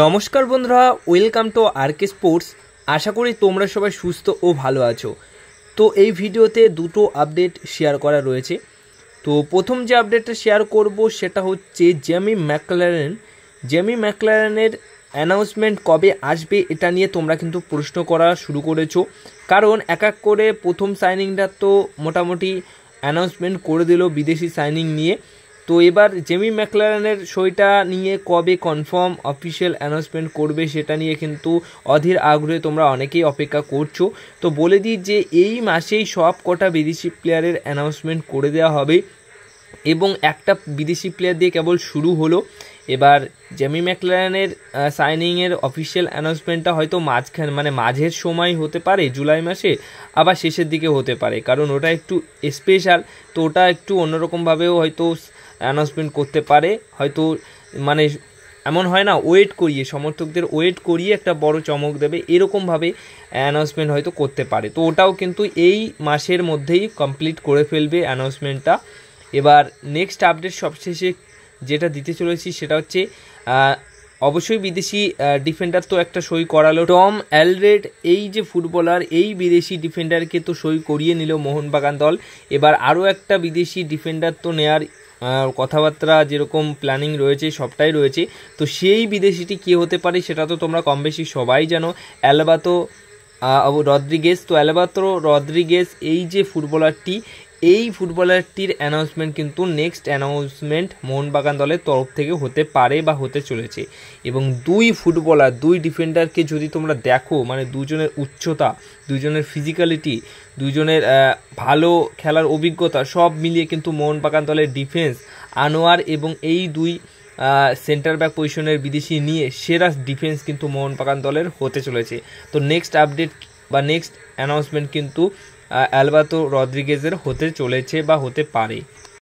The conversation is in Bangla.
নমস্কার বন্ধুরা, ওয়েলকাম টু আরকে স্পোর্টস। আশা করি তোমরা সবাই সুস্থ ও ভালো আছো। তো এই ভিডিওতে দুটো আপডেট শেয়ার করা রয়েছে। তো প্রথম যে আপডেটটা শেয়ার করব সেটা হচ্ছে জেমি ম্যাকলারেনের অ্যানাউন্সমেন্ট কবে আসবে এটা নিয়ে তোমরা কিন্তু প্রশ্ন করা শুরু করেছো। কারণ এক এক করে প্রথম সাইনিংটা তো মোটামুটি অ্যানাউন্সমেন্ট করে দিল বিদেশি সাইনিং নিয়ে। তো এবার জেমি ম্যাকলারেনের সইটা নিয়ে কবে কনফার্ম অফিসিয়াল অ্যানাউন্সমেন্ট করবে সেটা নিয়ে কিন্তু অধীর আগ্রহে তোমরা অনেকেই অপেক্ষা করছো। তো বলে দিই যে এই মাসেই সব কটা বিদেশি প্লেয়ারের অ্যানাউন্সমেন্ট করে দেওয়া হবে এবং একটা বিদেশি প্লেয়ার দিয়ে কেবল শুরু হলো। এবার জেমি ম্যাকলারেনের সাইনিংয়ের অফিসিয়াল অ্যানাউন্সমেন্টটা হয়তো মাঝের সময় হতে পারে, জুলাই মাসে, আবার শেষের দিকে হতে পারে, কারণ ওটা একটু স্পেশাল। তো ওটা একটু অন্যরকমভাবেও হয়তো অ্যানাউন্সমেন্ট করতে পারে, হয়তো এমন হয় না ওয়েট করিয়ে, সমর্থকদের ওয়েট করিয়ে একটা বড় চমক দেবে, এরকমভাবে অ্যানাউন্সমেন্ট হয়তো করতে পারে। তো ওটাও কিন্তু এই মাসের মধ্যেই কমপ্লিট করে ফেলবে অ্যানাউন্সমেন্টটা। এবার নেক্সট আপডেট সবশেষে যেটা দিতে চলেছি সেটা হচ্ছে অবশ্যই বিদেশি ডিফেন্ডার তো একটা সই করালো টম অ্যালড্রেড। এই যে ফুটবলার, এই বিদেশি ডিফেন্ডারকে তো সই করিয়ে নিল মোহনবাগান দল। এবার আরও একটা বিদেশি ডিফেন্ডার তো নেয়ার কথাবার্তা যেরকম প্ল্যানিং রয়েছে সবটাই রয়েছে। তো সেই বিদেশিটি কী হতে পারে সেটা তো তোমরা কম বেশি সবাই জানো, অ্যালবাতো রদ্রিগেজ। তো অ্যালবাতো রদ্রিগেজ এই যে ফুটবলারটি, এই ফুটবলারটির অ্যানাউন্সমেন্ট কিন্তু নেক্সট অ্যানাউন্সমেন্ট মোহনবাগান দলের তরফ থেকে হতে পারে বা হতে চলেছে। এবং দুই ডিফেন্ডারকে যদি তোমরা দেখো, মানে দুজনের উচ্চতা, দুজনের ফিজিক্যালিটি, দুজনের ভালো খেলার অভিজ্ঞতা সব মিলিয়ে কিন্তু মোহনবাগান দলের ডিফেন্স, আনোয়ার এবং এই দুই সেন্টার ব্যাক পজিশনের বিদেশি নিয়ে সেরা ডিফেন্স কিন্তু মোহনবাগান দলের হতে চলেছে। তো নেক্সট আপডেট বা নেক্সট অ্যানাউন্সমেন্ট কিন্তু অ্যালবাতো রদ্রিগেজের হতে চলেছে বা হতে পারে।